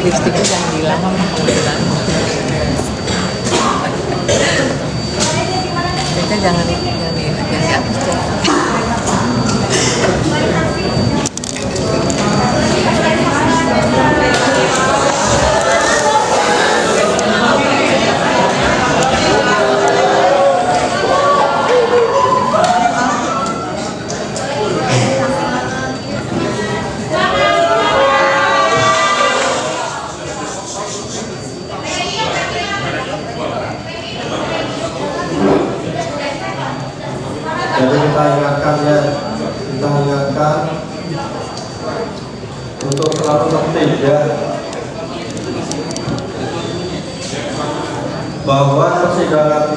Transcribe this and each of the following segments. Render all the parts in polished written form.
lipstiknya jangan hilang, hilang. Kita jangan dihapus tuh. Jadi kita ingatkan untuk selalu tertib ya, bahwa persidangan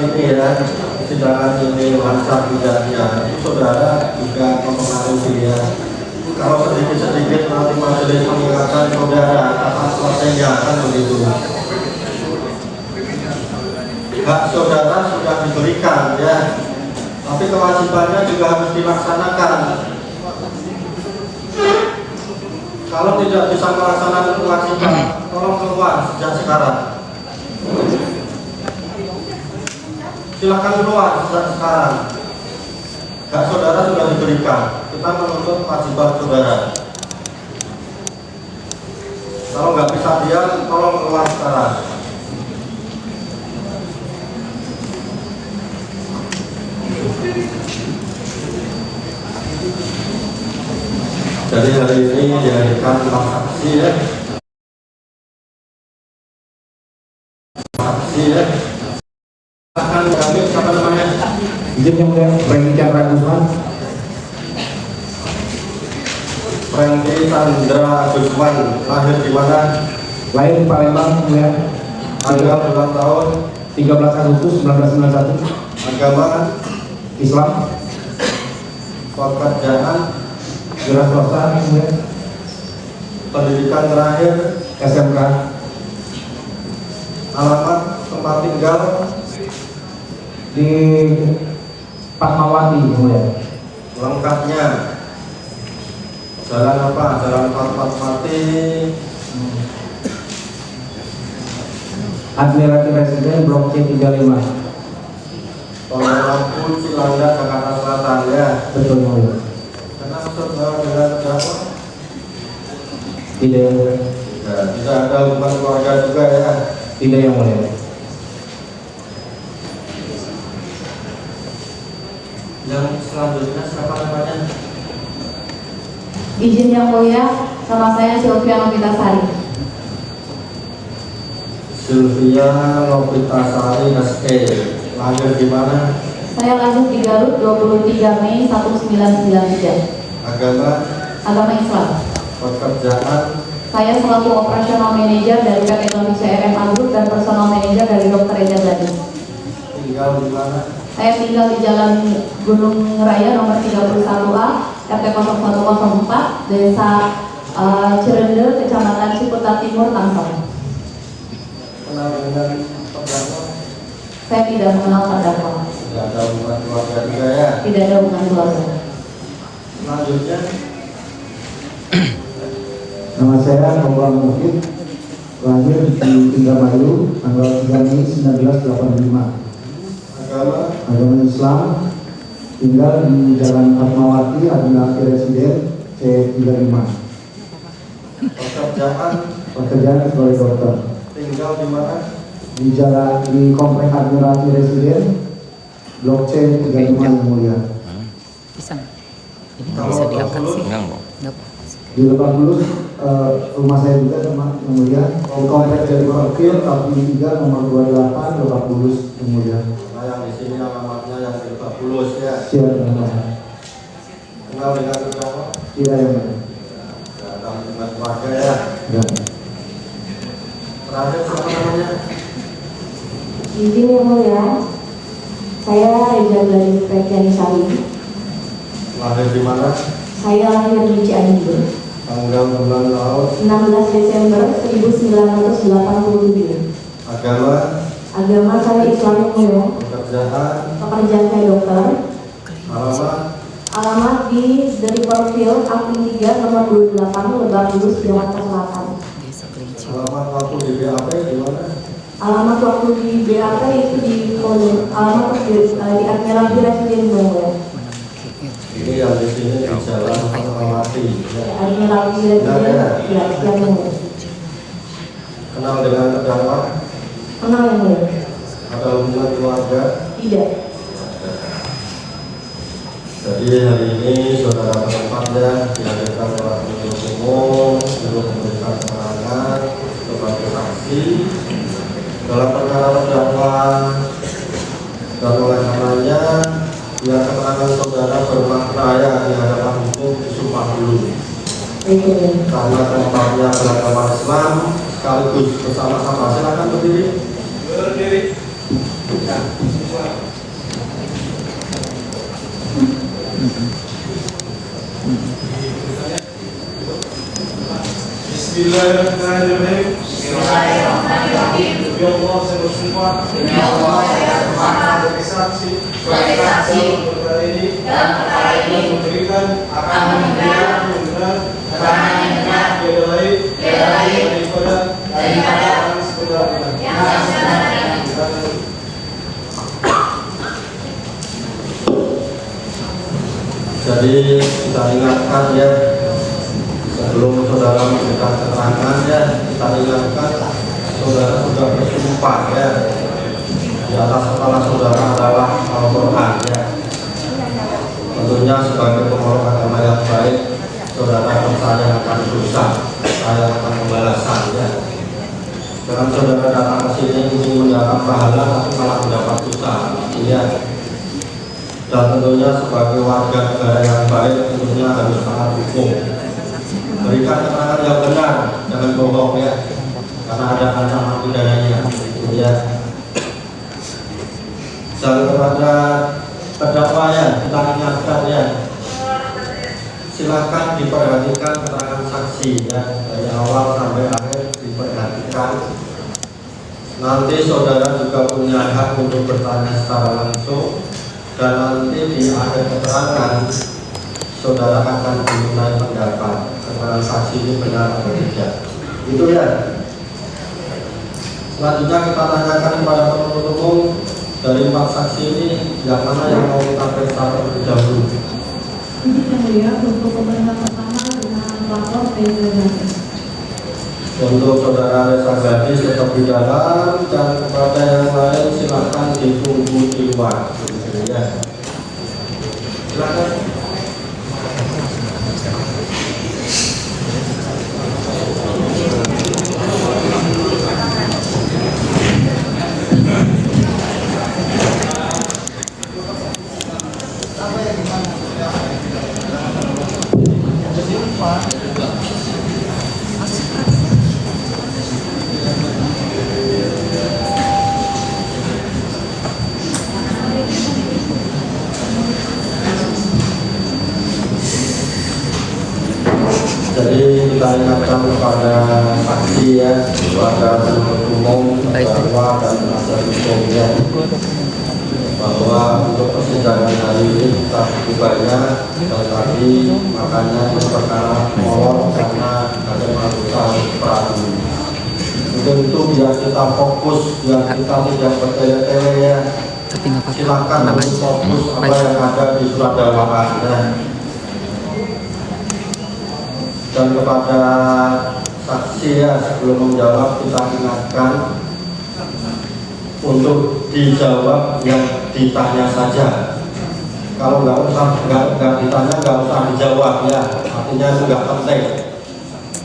ini lancar tidaknya saudara juga mempengaruhi ya. Kalau sedikit nanti majelis mengingatkan saudara akan selesainya kan begitu. Hak saudara sudah diberikan ya, tapi kewajibannya juga harus dilaksanakan. Kalau tidak bisa melaksanakan kewajiban, tolong keluar sejak sekarang. Silakan keluar sejak sekarang. Hak saudara sudah diberikan. Kita menuntut kewajiban saudara. Kalau nggak bisa diam, tolong keluar sekarang. Jadi hari ini dihadirkan 4 saksi ya. Akan kami apa namanya? Izin yang mulia, Franky Chandra Gusman. Franky Chandra Gusman, lahir di mana? Lahir di Palembang, mulia. Tanggal bulan tahun 13 Agustus 1991. Agama Islam. Pekerjaan Wira swasta, mulia. Pendidikan terakhir SMK. Alamat tempat tinggal Di Fatmawati, mulia. lengkapnya. Jalan apa? Jalan Fatmawati. Admiralty Residen Blok C35. Tolong Cilangga, Jakarta Selatan ya. Betul, mulia. Karena saudara dengan terdakwa Tidak, tidak ada hubungan keluarga juga ya. tidak yang mulia. Yang selanjutnya siapa namanya? Izin yang mulia, nama saya Sylvia Novitasari. Sylvia Novitasari SE, lahir di mana? Saya lahir di Garut 23 Mei 1993. Agama Islam. pekerjaan Saya selaku operasional manajer dari PT Indonesia RMA Group dan personal manager dari Dr. Eza Gadis. tinggal di mana? Saya tinggal di Jalan Gunung Raya nomor 31A, RT 0104, Desa Cirende, Kecamatan Ciputat Timur, Tangsel. Kenal dengan terdakwa? Saya tidak mengenal terdakwa. Tidak ada hubungan keluarga juga ya. Tidak ada hubungan keluarga. Selanjutnya Nama saya Maulana Mufid, lahir di Indramayu, tanggal 3 Mei 1985. Agama Islam, tinggal di Jalan Fatmawati, Admiralty Residen C35. Pekerjaan sebagai dokter. tinggal di mana? Di Komplek Admiralty Residen, Blok C35 yang mulia. Bisa nggak? Ini nggak bisa diangkat sih. Nggak. Di Lebak Bulus, rumah saya juga sama yang mulia. Di Komplek dari Profil, Kapil 3 nomor 28, Lebak Bulus yang mulia. Nah, yang di sini alamatnya yang di Lebak Bulus ya. Siap yang mulia. Kenal dengan terdakwa? Tidak yang mulia. Tidak ada hubungan keluarga ya. Ya. Terakhir siapa namanya? Izin yang mulia, saya Reza Gladys Prekianisari. Lahir di mana? Saya lahir di Cianjur, Tanggal bulan tahun 16 Desember 1987. agama Saya Islam yang mulia. Pekerjaan saya dokter. Alamat di Riverfield, Akun 3 nomor 28, Lebak Bulus, Jakarta Selatan. Desa Kelinci. Alamat waktu di BAP di mana? Alamat waktu di BAP itu di alamat di Admiralty Residence yang mulia. Ini yang di sini di Jalan Fatmawati. Admiralty Residence ya, yang mulia. Kenal dengan terdakwa? Kenal yang mulia? Ada hubungan keluarga? Tidak. Jadi hari ini saudara penempatnya dihadirkan oleh penuntut umum untuk memberikan keterangan sebagai saksi dalam perkara terdakwa, dan oleh karenanya biar keterangan saudara bermakna ya di hadapan hukum disumpah dulu. Karena tempatnya beragama Islam sekaligus bersama-sama. Silakan berdiri. Berdiri. Bismillahirrahmanirrahim. Bismillahirrahmanirrahim. Demi Allah saya bersumpah. Demi Allah saya bersumpah. Sebagai saksi. Sebagai saksi. Dalam perkara ini. Memberikan. Akan memberikan. Keterangan yang benar. Tiada lain. Daripada. Yang sebenarnya. Jadi kita ingatkan ya, sebelum saudara memberikan keterangan ya, kita ingatkan saudara sudah bersumpah ya, di atas kepala saudara adalah Al-Quran ya. Tentunya sebagai pengurus agama yang baik, saudara percaya akan dosa, percaya akan pembalasan ya. Jangan saudara datang ke sini ingin mendapat pahala tapi malah mendapat dosa ya. Dan tentunya sebagai warga negara yang baik tentunya harus taat hukum. Berikan keterangan yang benar, jangan bohong ya, karena ada ancaman pidananya ya. Dan kepada terdakwa ya, kita ingatkan ya, silakan diperhatikan keterangan saksi ya, dari awal sampai akhir diperhatikan. Nanti saudara juga punya hak untuk bertanya secara langsung. Dan nanti di akhir keterangan saudara akan dimintai pendapat keterangan saksi ini benar atau tidak. Itu ya. Selanjutnya kita tanyakan kepada penuntut umum, dari 4 saksi ini yang mana yang mau kita periksa terlebih dahulu. Ini yang mulia untuk pemeriksaan pertama dengan pelapor Reza. Untuk saudara Reza Gadis tetap di dalam, dan kepada yang lain silakan ditunggu di luar. Ya. Silakan. Jadi kita ingatkan kepada saksi ya, kepada penuntut umum, terdakwa dan penasihat hukumnya, bahwa untuk persidangan hari ini kita bukanya dan tadi makanya perkara molor karena ada melakukan perahu. Untuk itu biar kita fokus, biar kita tidak bertele-tele ya. Silakan untuk fokus apa yang ada di surat dakwaan ya. Dan kepada saksi ya, sebelum menjawab kita ingatkan untuk dijawab yang ditanya saja. Kalau nggak ditanya nggak usah dijawab ya, artinya itu nggak penting.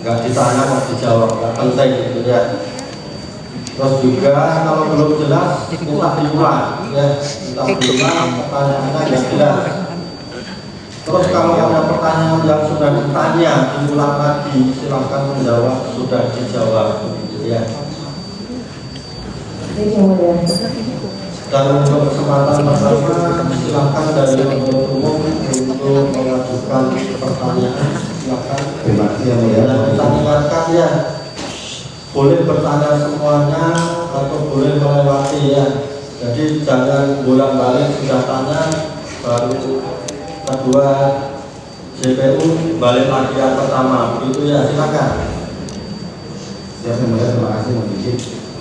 Nggak ditanya nggak dijawab, nggak penting gitu ya. Terus juga kalau belum jelas minta diulang ya, minta diulang pertanyaannya nggak jelas. Terus kalau ada pertanyaan yang sudah ditanya diulang lagi, silakan menjawab sudah dijawab gitu ya. Dan untuk kesempatan pertama silakan dari penuntut umum untuk mengajukan pertanyaan, silakan. Terima kasih yang mulia. Dan kita ingatkan ya, boleh bertanya semuanya atau boleh melewati ya. Jadi jangan bolak-balik sudah tanya baru kedua JPU balik lagi yang pertama, begitu ya, silakan. Siap, yang mulia, terima kasih Mohon izin.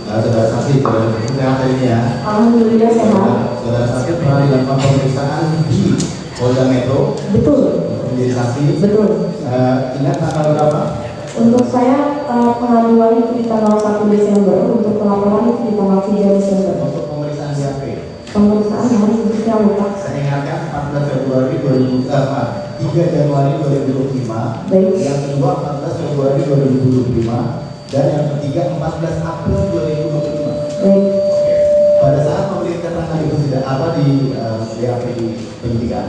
Saudara saksi, sehat hari ini ya. Alhamdulillah sehat. Saudara saksi pernah dilakukan pemeriksaan di Polda Metro Betul. untuk menjadi saksi. Betul. Ingat tanggal berapa? Untuk saya pengaduan itu di tanggal 1 Desember, untuk pelaporan itu di tanggal 3 Desember. Untuk pemeriksaan BAP. Pemeriksaan hari khususnya lupa. Saya ingatkan 14 Februari 3 Januari 2025. Baik. Yang kedua 14 Februari 2025 dan yang ketiga 14 April 2025. Baik. Pada saat memberi keterangan itu tidak apa di BAP di penyidikan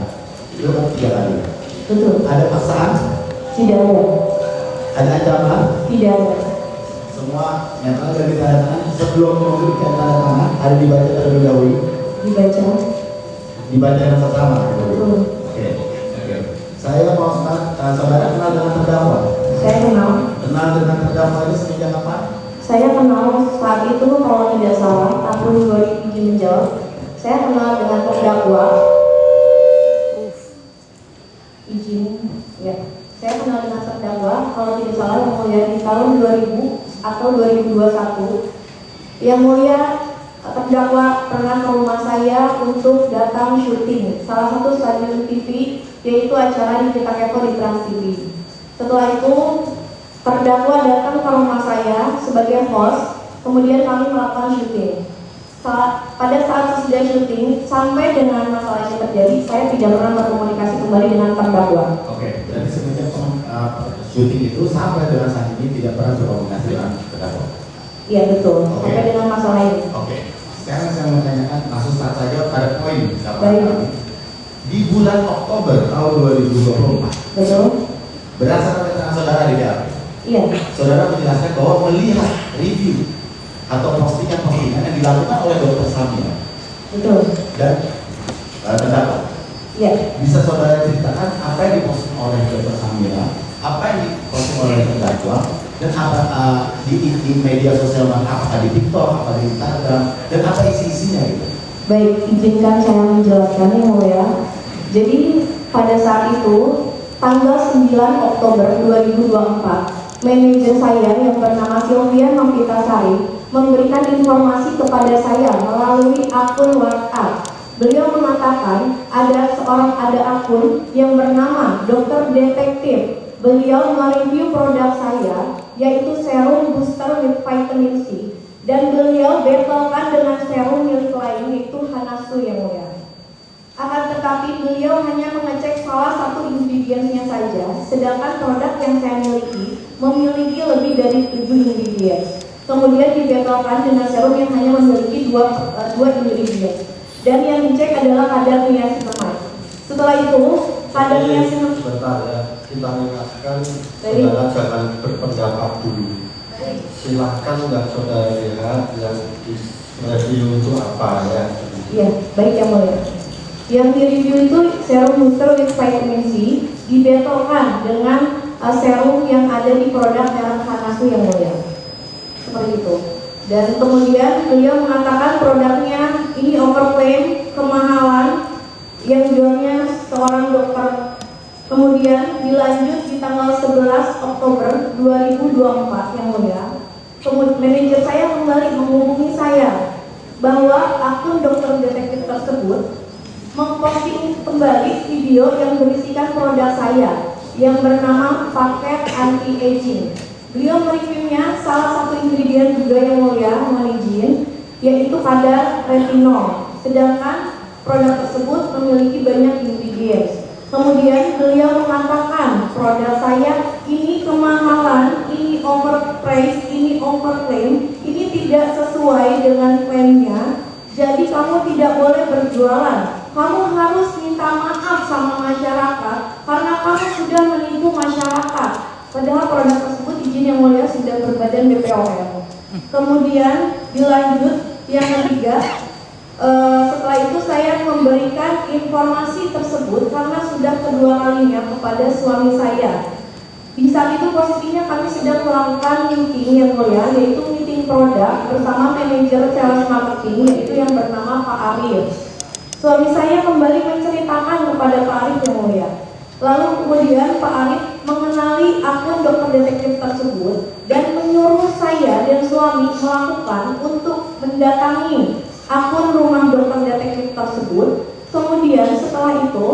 itu kan 3 kali. Betul. Ada paksaan, Tidak ada. ada ancaman, Tidak ada. semua yang ada di tanda tangan sebelum memberikan tanda tangan ada dibaca terlebih dahulu, Dibaca. dibaca yang pertama. Betul. Oke. Saya mau saudara kenal dengan terdakwa. Saya kenal. Kenal dengan terdakwa ini semenjak kapan? Saya kenal saat itu kalau tidak salah tahun 2007 menjawab. Saya kenal dengan terdakwa. Izin, ya. Saya kenal dengan terdakwa kalau tidak salah yang mulia di tahun 2000 atau 2021. Yang mulia terdakwa pernah ke rumah saya untuk datang syuting salah satu stasiun TV, yaitu acara di Kita Kepo di Trans TV. Setelah itu terdakwa datang ke rumah saya sebagai host, kemudian kami melakukan syuting. Pada saat sesudah syuting sampai dengan masalah ini terjadi, saya tidak pernah berkomunikasi kembali dengan terdakwa. Oke. Jadi semenjak syuting itu sampai dengan saat ini tidak pernah berkomunikasi dengan terdakwa. Iya betul. Oke. Sampai dengan masalah ini. Oke. Sekarang saya mau tanyakan langsung start saja pada poin. Baik. Di bulan Oktober tahun 2024, Betul. berdasarkan keterangan saudara di BAP, Iya. saudara menjelaskan bahwa melihat review atau postingan-postingan yang dilakukan oleh Dr. Samia Betul. dan terdakwa. Iya. Bisa saudara ceritakan apa yang diposting oleh Dr. Samia, apa yang diposting oleh terdakwa, dan apa di media sosial mana, apakah di TikTok, apa di Instagram, dan apa isi-isinya gitu. Baik, izinkan saya menjelaskan yang mulia. Jadi pada saat itu tanggal 9 Oktober 2024, manajer saya yang bernama Sylvia Novitasari memberikan informasi kepada saya melalui akun WhatsApp. Beliau mengatakan ada akun yang bernama Dokter Detektif. Beliau mereview produk saya, yaitu serum booster with vitamin C, dan beliau betulkan dengan serum milik lain, yaitu Hanasu yang mulia. Akan tetapi beliau hanya mengecek salah satu ingredientsnya saja, sedangkan produk yang saya memiliki lebih dari 7 ingredients. Kemudian dibetulkan dengan serum yang hanya memiliki dua ingredients, dan yang dicek adalah kadar niacinamide. Setelah itu kadar niacinamide. Sebentar ya, kita ingatkan saudara jangan berpendapat dulu. Silahkan nggak saudara lihat yang di review itu apa ya. Iya, baik yang mulia. Yang di review itu serum booster with vitamin C dibetulkan dengan serum yang ada di produk merek Hanasu yang mulia. Seperti itu. Dan kemudian beliau mengatakan produknya ini overclaim, kemahalan, yang jualnya seorang dokter. Kemudian dilanjut di tanggal 11 Oktober 2024 yang mulia. Kemudian manajer saya kembali menghubungi saya bahwa akun dokter detektif tersebut memposting kembali video yang berisikan produk saya yang bernama paket anti-aging. Beliau mereviewnya salah satu ingredient juga yang mulia, mohon izin, yaitu kadar retinol. Sedangkan produk tersebut memiliki banyak ingredients. Kemudian beliau mengatakan produk saya ini kemahalan, ini overpriced, ini overclaim, ini tidak sesuai dengan klaimnya. Jadi kamu tidak boleh berjualan. Kamu harus minta maaf sama masyarakat karena kamu sudah menipu masyarakat. Padahal produk tersebut izin yang mulia sudah berbadan BPOM. Kemudian dilanjut yang ketiga, setelah itu saya memberikan informasi tersebut karena sudah kedua kalinya kepada suami saya. Di saat itu posisinya kami sedang melakukan meeting yang mulia, yaitu meeting produk bersama manajer sales marketing, yaitu yang bernama Pak Arif. Suami saya kembali menceritakan kepada Pak Arif yang mulia. Lalu kemudian Pak Arif mengenali akun dokter detektif tersebut dan menyuruh saya saya dan suami melakukan untuk mendatangi akun rumah dokter detektif tersebut. Kemudian setelah itu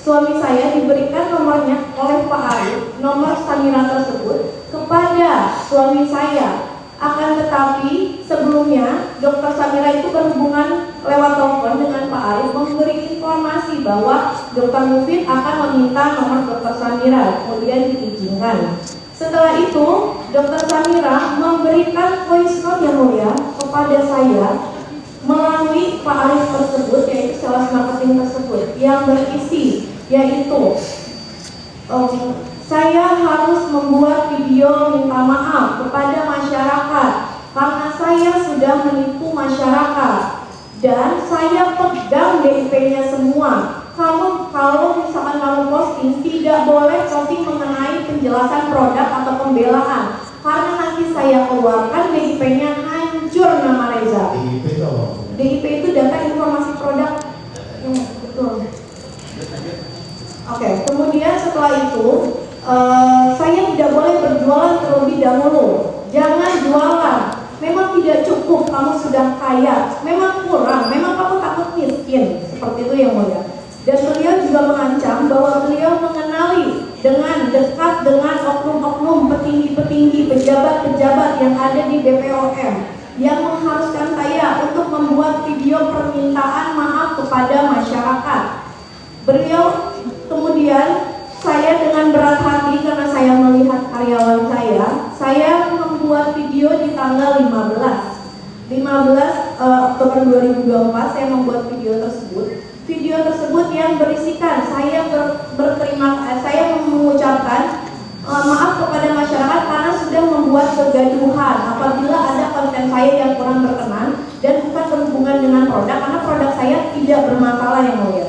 suami saya diberikan nomornya oleh Pak Arif, nomor Samira tersebut kepada suami saya. Akan tetapi sebelumnya Dokter Samira itu berhubungan lewat telepon dengan Pak Arif, memberi informasi bahwa Dokter Mufid akan meminta nomor Dokter Samira, kemudian diizinkan. Setelah itu Dokter Samira memberikan voice note yang mulia kepada saya melalui Pak Arif tersebut, yaitu sales marketing tersebut, yang berisi yaitu saya harus membuat video minta maaf kepada masyarakat karena saya sudah menipu masyarakat dan saya pegang DIP-nya semua. Kamu kalau misalkan kamu posting, tidak boleh posting mengenai penjelasan produk atau pembelaan karena nanti saya keluarkan DIP-nya hancur nama Reza. DIP itu data informasi produk yang betul. Oke, kemudian setelah itu saya tidak boleh berjualan terlebih dahulu. Jangan jualan. Memang tidak cukup, kamu sudah kaya. Memang kurang, memang kamu takut miskin. Seperti itu yang mulia. Dan beliau juga mengancam bahwa beliau mengenali dengan dekat dengan oknum-oknum petinggi-petinggi, pejabat-pejabat yang ada di BPOM yang mengharuskan saya untuk membuat video permintaan maaf kepada masyarakat. Beliau kemudian, saya dengan berat hati karena saya melihat karyawan saya membuat video di tanggal 15 Oktober 2024 saya membuat video tersebut. Video tersebut yang berisikan saya saya mengucapkan maaf kepada masyarakat karena sudah membuat kegaduhan apabila ada konten saya yang kurang berkenan dan bukan berhubungan dengan produk karena produk saya tidak bermasalah yang mulia.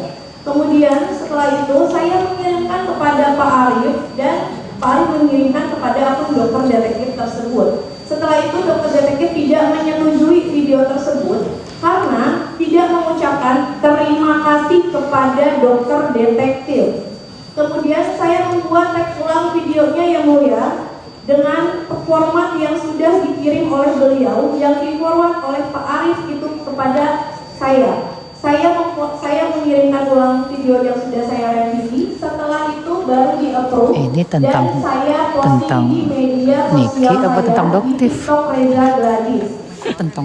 Kemudian setelah itu saya mengirimkan kepada Pak Arif dan Pak Arif mengirimkan kepada akun dokter detektif tersebut. Setelah itu dokter detektif tidak menyetujui video tersebut karena tidak mengucapkan terima kasih kepada dokter detektif. Kemudian saya membuat tag ulang videonya yang mulia dengan format yang sudah dikirim oleh beliau yang di-forward oleh Pak Arif itu kepada saya. Saya mengirimkan ulang video yang sudah saya revisi. Setelah itu baru di-approve. Ini tentang dan saya posting di media sosial apa tentang doktif? TikTok Reza Gladys.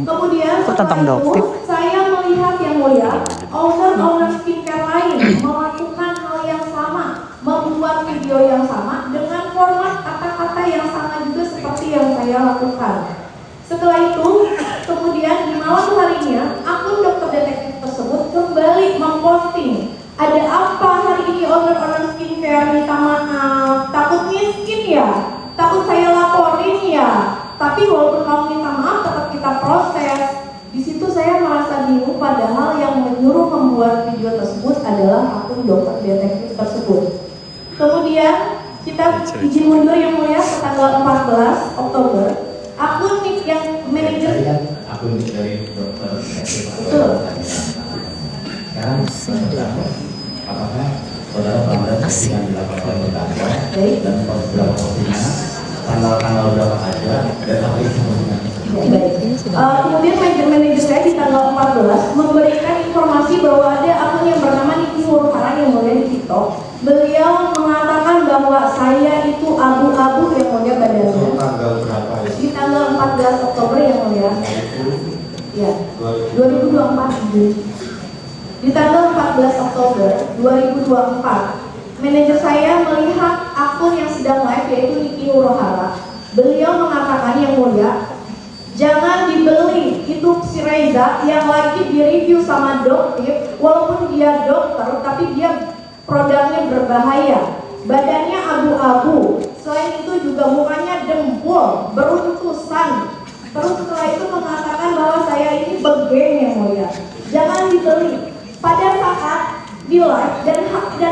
Kemudian tentang doktif? Saya melihat yang mulia owner skincare lain melakukan hal yang sama, membuat video yang sama dengan format kata-kata yang sama juga seperti yang saya lakukan. Setelah itu, kemudian di malam harinya, akun dokter detektif tersebut kembali memposting, ada apa hari ini owner skincare minta maaf, takut miskin ya, takut saya laporin ya, tapi walaupun kamu minta maaf tetap kita proses. Di situ saya merasa bingung padahal yang menyuruh membuat video tersebut adalah akun dokter detektif tersebut. Kemudian kita izin mundur yang mulia ke tanggal 14 Oktober. Akun yang manajer akun dari dokter detektif. Sekarang apakah saudara pernah yang dilakukan terdakwa dan berapa postingan, tanggal berapa aja dan apa isi postingan? Kemudian manajer saya di tanggal 14 memberikan informasi bahwa ada akun yang bernama Niki Hurhara yang mulia di TikTok. Beliau mengatakan bahwa saya itu abu-abu yang mulia badannya. Tanggal berapa ya? Di tanggal 14 Oktober yang mulia. Ya, 2024. Di tanggal 14 Oktober 2024, manajer saya melihat akun yang sedang live yaitu Niki Hurhara. Beliau mengatakan yang mulia, jangan dibeli, itu si Reza yang lagi direview sama dokter, walaupun dia dokter tapi dia produknya berbahaya, badannya abu-abu, selain itu juga mukanya dempul, beruntusan. Terus setelah itu mengatakan bahwa saya ini begeng yang mulia, jangan dibeli. Pada saat di live dan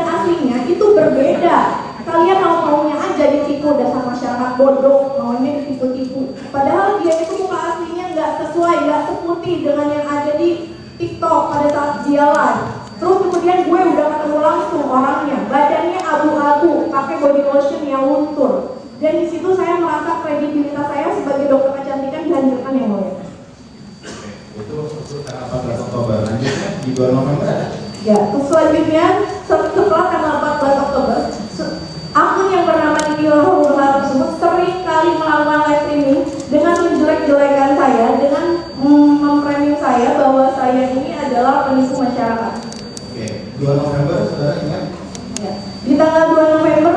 aslinya itu berbeda. Kalian mau-maunya aja ditipu, dasar masyarakat bodoh, maunya ditipu-tipu. Padahal dia itu muka aslinya nggak sesuai, nggak seputih dengan yang ada di TikTok pada saat dia live. Terus kemudian gue udah ketemu langsung orangnya, badannya abu-abu, pakai body lotion yang luntur. Dan di situ saya merasa kredibilitas saya sebagai dokter kecantikan 2 November ada? Ya, terus selanjutnya setelah tanggal 14 Oktober, akun yang bernama Niki Hurhara tersebut sering kali melakukan live streaming dengan menjelek-jelekan saya, dengan memframing saya bahwa saya ini adalah penipu masyarakat. Oke, 2 November saudara ingat? Ya. Di tanggal 2 November,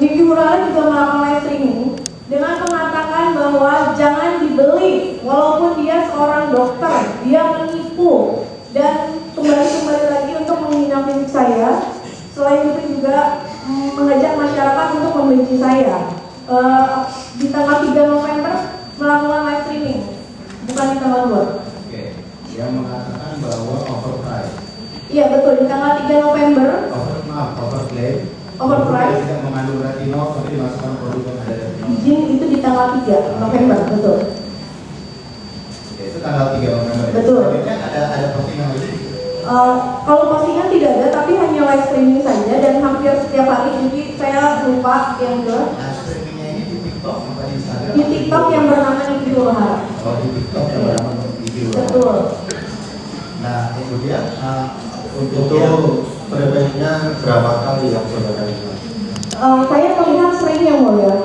Niki Hurhara juga melakukan live streaming dengan mengatakan bahwa jangan dibeli, walaupun dia seorang dokter, dia menipu dan kembali lagi untuk menghina fisik saya. Selain itu juga mengajak masyarakat untuk membenci saya. Di tanggal 3 November melakukan live streaming, bukan di tanggal 2. Oke, yang mengatakan bahwa overprice. Iya betul, di tanggal 3 November Overclaim. Overprice. Tidak mengandung retinol tapi dimasukkan produk yang ada retinol. izin itu di tanggal 3 November, betul. Oke, itu tanggal 3 November. Betul. Selanjutnya ada postingan lagi. Kalau postingan tidak ada, tapi hanya live streaming saja dan hampir setiap hari. Jadi saya lupa yang jelas. Nah, streamingnya ini di TikTok apa di Instagram? Di TikTok yang bernama Niki Hurhara. Oh, di TikTok yang bernama Niki Hurhara. Betul. Nah, kemudian untuk Itu frekuensinya berapa kali yang saudara ingat? Saya melihat sering yang mulia.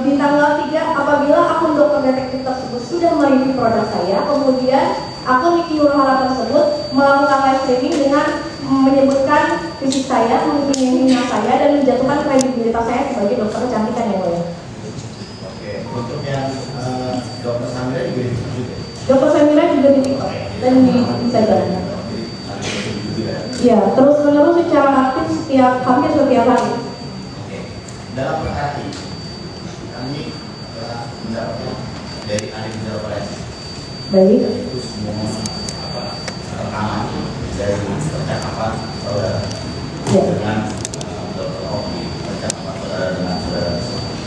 Di tanggal 3 apabila akun dokter detektif tersebut sudah mereview produk saya, kemudian akun Niki Hurhara tersebut melakukan live streaming dengan menyebutkan fisik saya, menghina saya dan menjatuhkan kredibilitas saya sebagai dokter kecantikan yang mulia. Oke, untuk yang Dokter Samira juga di TikTok juga. Dokter Samira juga di TikTok dan di Instagram. Iya, terus menerus secara aktif hampir setiap hari. Oke, dalam perkara ini kami telah mendapatkan dari ahli digital forensik. Baik. Itu semua rekaman dari percakapan saudara Ya. dengan Dr. Oki, percakapan saudara dengan saudara.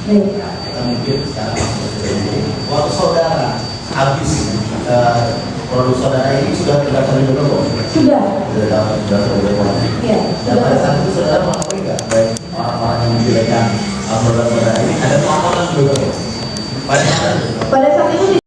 Baik. Nah, kita mungkin sekarang masuk ke ini. Waktu saudara habis produk saudara ini sudah terdaftar di Bepom? Sudah. Sudah terdaftar di Bepom. Iya. Dan pada saat itu saudara mengakui nggak baik orang-orang yang menjelekan produk saudara ini ada pelaporan juga? Pada saat itu